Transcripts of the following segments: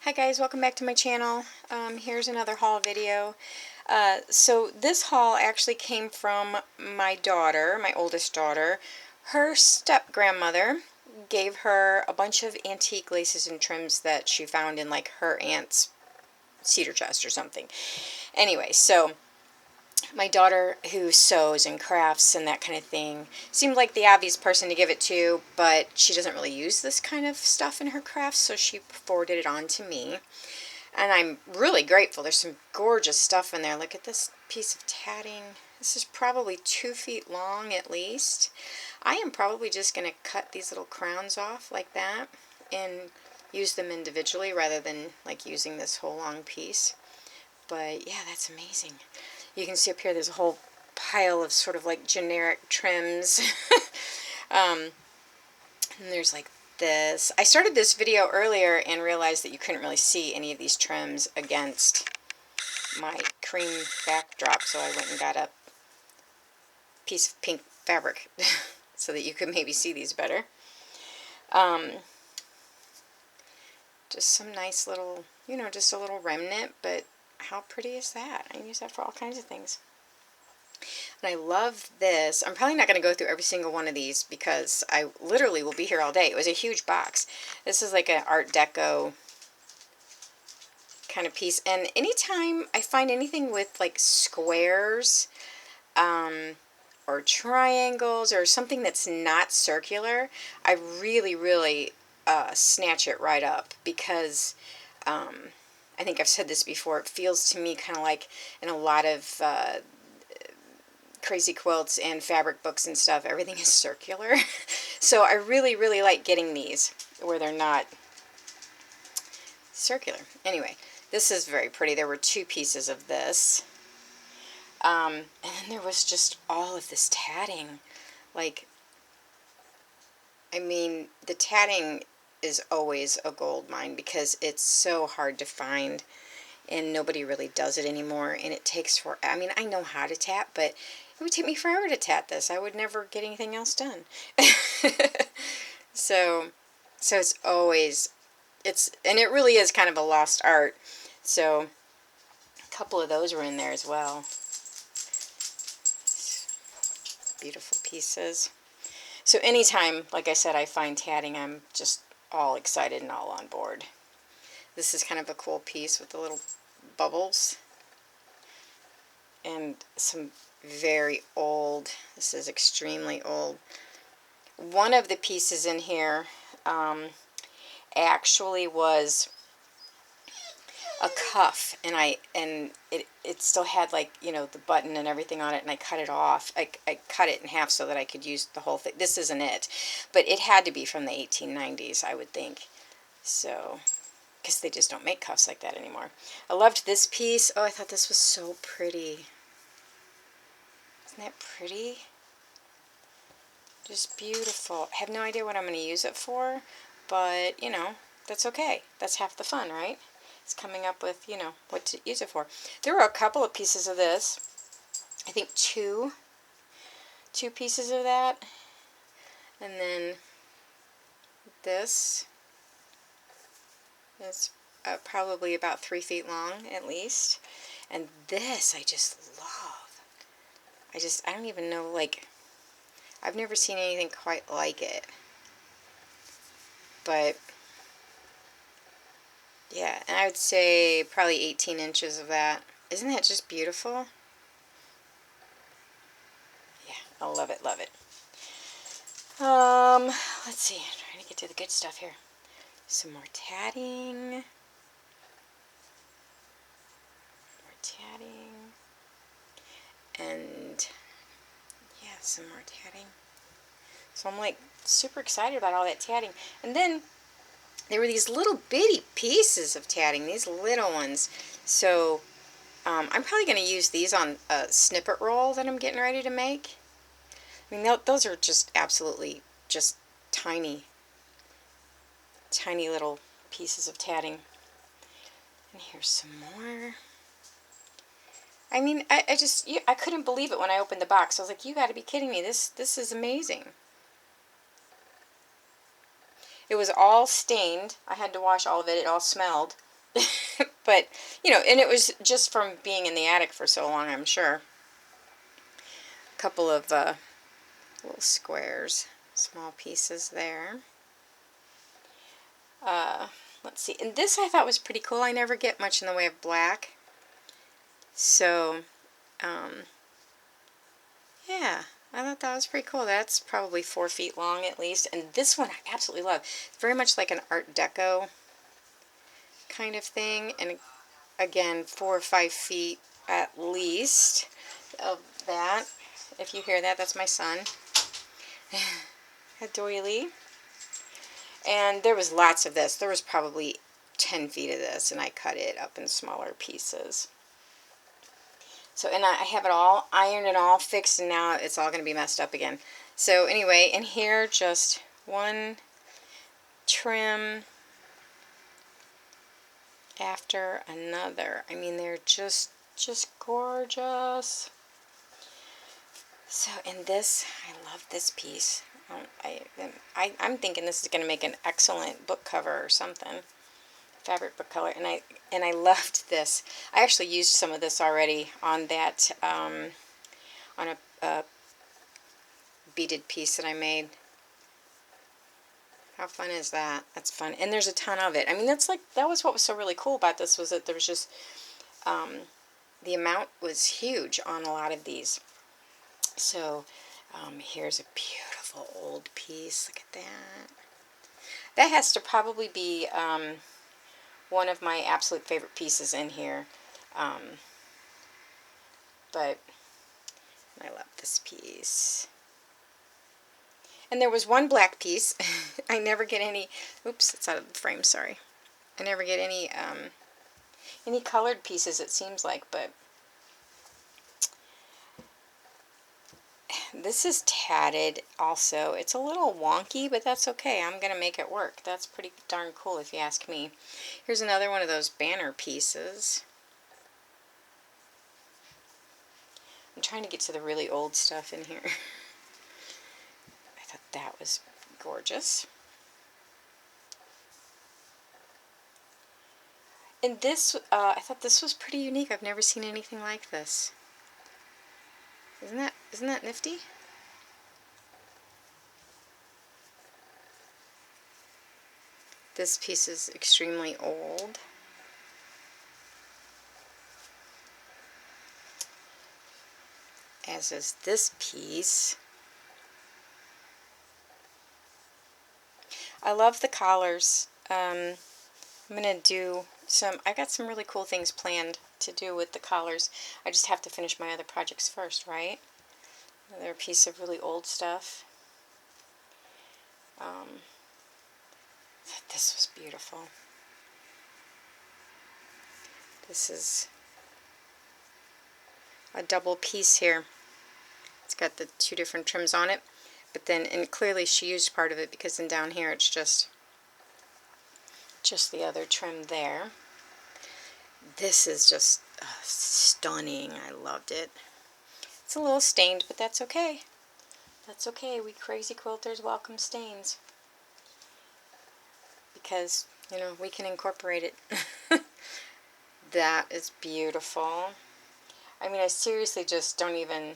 Hi guys, welcome back to my channel. Here's another haul video. So this haul actually came from my daughter, my oldest daughter. Her step-grandmother gave her a bunch of antique laces and trims that she found in like her aunt's cedar chest or something. Anyway, so my daughter, who sews and crafts and that kind of thing, seemed like the obvious person to give it to, but she doesn't really use this kind of stuff in her crafts, so she forwarded it on to me. And I'm really grateful. There's some gorgeous stuff in there. Look at this piece of tatting. This is probably 2 feet long at least. I am probably just going to cut these little crowns off like that and use them individually rather than like using this whole long piece. But yeah, that's amazing. You can see up here there's a whole pile of sort of like generic trims. And there's like this. I started this video earlier and realized that you couldn't really see any of these trims against my cream backdrop, so I went and got a piece of pink fabric so that you could maybe see these better. Just some nice little, just a little remnant, but how pretty is that? I can use that for all kinds of things. And I love this. I'm probably not going to go through every single one of these because I literally will be here all day. It was a huge box. This is like an Art Deco kind of piece. And anytime I find anything with like squares or triangles or something that's not circular, I really, really snatch it right up because I think I've said this before. It feels to me kind of like in a lot of crazy quilts and fabric books and stuff, everything is circular. So I really, really like getting these where they're not circular. Anyway, this is very pretty. There were 2 pieces of this. And then there was just all of this tatting. Like, I mean, the tatting is always a gold mine because it's so hard to find and nobody really does it anymore, and it takes for, I mean, I know how to tat, but it would take me forever to tat this. I would never get anything else done. So it's always, and it really is kind of a lost art. So a couple of those were in there as well. Beautiful pieces. So anytime, like I said, I find tatting, I'm just all excited and all on board. This is kind of a cool piece with the little bubbles and some very old, this is extremely old. One of the pieces in here actually was a cuff, and it still had like, the button and everything on it, and I cut it off. I cut it in half so that I could use the whole thing. This isn't it, but it had to be from the 1890s, I would think. So, because they just don't make cuffs like that anymore. I loved this piece. Oh, I thought this was so pretty. Isn't that pretty? Just beautiful. I have no idea what I'm going to use it for, but, that's okay. That's half the fun, right? It's coming up with, what to use it for. There were a couple of pieces of this. I think two pieces of that. And then this is probably about 3 feet long at least. And this I just love. I don't even know, like, I've never seen anything quite like it. But yeah, and I would say probably 18 inches of that. Isn't that just beautiful? Yeah, I love it, love it. Let's see, I'm trying to get to the good stuff here. Some more tatting. More tatting. And yeah, some more tatting. So I'm like super excited about all that tatting. And then there were these little bitty pieces of tatting, these little ones. So I'm probably going to use these on a snippet roll that I'm getting ready to make. I mean, those are just absolutely just tiny, tiny little pieces of tatting. And here's some more. I mean, I couldn't believe it when I opened the box. I was like, you got to be kidding me. This is amazing. It was all stained. I had to wash all of it. It all smelled. But, you know, and it was just from being in the attic for so long, I'm sure. A couple of little squares, small pieces there. Let's see. And this I thought was pretty cool. I never get much in the way of black. So, yeah, I thought that was pretty cool. That's probably 4 feet long at least. And this one I absolutely love. It's very much like an Art Deco kind of thing. And again, 4 or 5 feet at least of that. If you hear that, that's my son. A doily. And there was lots of this. There was probably 10 feet of this, and I cut it up in smaller pieces. So, and I have it all ironed and all fixed, and now it's all going to be messed up again. So anyway, in here, just one trim after another. I mean, they're just gorgeous. So, in this, I love this piece. I'm thinking this is going to make an excellent book cover or something. Fabric book color, and I loved this. I actually used some of this already on that on a beaded piece that I made. How fun is that? That's fun, and there's a ton of it. I mean, that was what was so really cool about this, was that there was just the amount was huge on a lot of these. So here's a beautiful old piece. Look at that. That has to probably be one of my absolute favorite pieces in here. But I love this piece. And there was one black piece. I never get any, oops, it's out of the frame, sorry. I never get any colored pieces, it seems like, but this is tatted also. It's a little wonky, but that's okay. I'm going to make it work. That's pretty darn cool if you ask me. Here's another one of those banner pieces. I'm trying to get to the really old stuff in here. I thought that was gorgeous. And this, I thought this was pretty unique. I've never seen anything like this. Isn't that nifty? This piece is extremely old. As is this piece. I love the collars. I'm going to do I got some really cool things planned to do with the collars. I just have to finish my other projects first, right? Another piece of really old stuff. This was beautiful. This is a double piece here. It's got the 2 different trims on it, but then, and clearly she used part of it, because then down here it's just the other trim there. This is just stunning. I loved it. It's a little stained, but that's okay. That's okay. We crazy quilters welcome stains, because, you know, we can incorporate it. That is beautiful. I mean, I seriously just don't even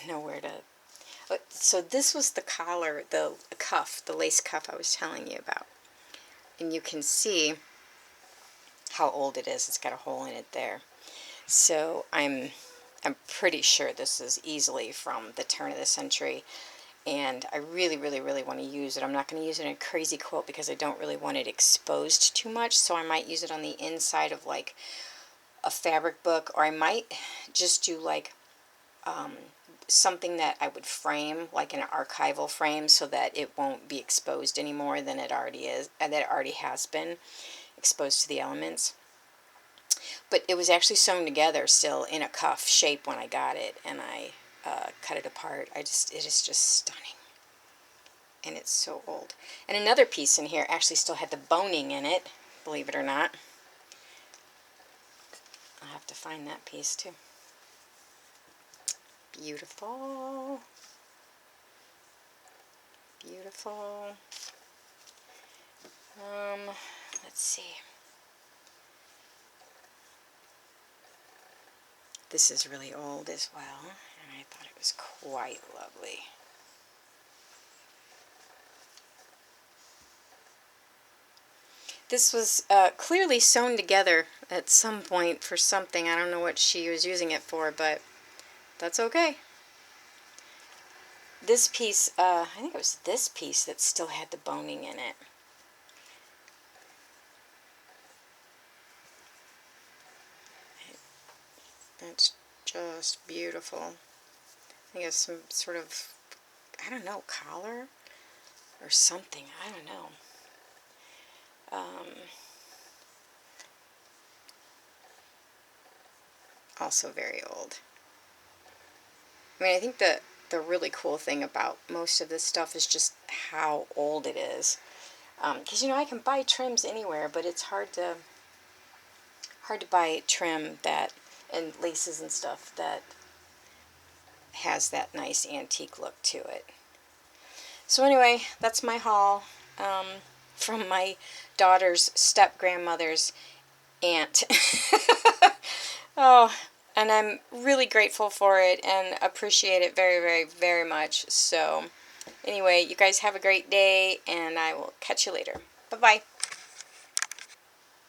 know where to. So this was the collar, the cuff, the lace cuff I was telling you about. And you can see how old it is. It's got a hole in it there. So I'm pretty sure this is easily from the turn of the century. And I really, really, really want to use it. I'm not going to use it in a crazy quilt because I don't really want it exposed too much. So I might use it on the inside of like a fabric book, or I might just do like something that I would frame, like an archival frame, so that it won't be exposed any more than it already is, and that it already has been exposed to the elements. But it was actually sewn together still in a cuff shape when I got it, and I cut it apart. It is just stunning. And it's so old. And another piece in here actually still had the boning in it, believe it or not. I'll have to find that piece too. Beautiful. Beautiful. Let's see. This is really old as well, and I thought it was quite lovely. This was clearly sewn together at some point for something. I don't know what she was using it for, but that's okay. This piece, I think it was this piece that still had the boning in it. That's just beautiful. I think it's some sort of, I don't know, collar or something. I don't know. Also very old. I mean, I think the really cool thing about most of this stuff is just how old it is. Because, you know, I can buy trims anywhere, but it's hard to buy trim that, and laces and stuff that has that nice antique look to it. So anyway, that's my haul from my daughter's step-grandmother's aunt. Oh, and I'm really grateful for it and appreciate it very, very, very much. So anyway, you guys have a great day, and I will catch you later. Bye-bye.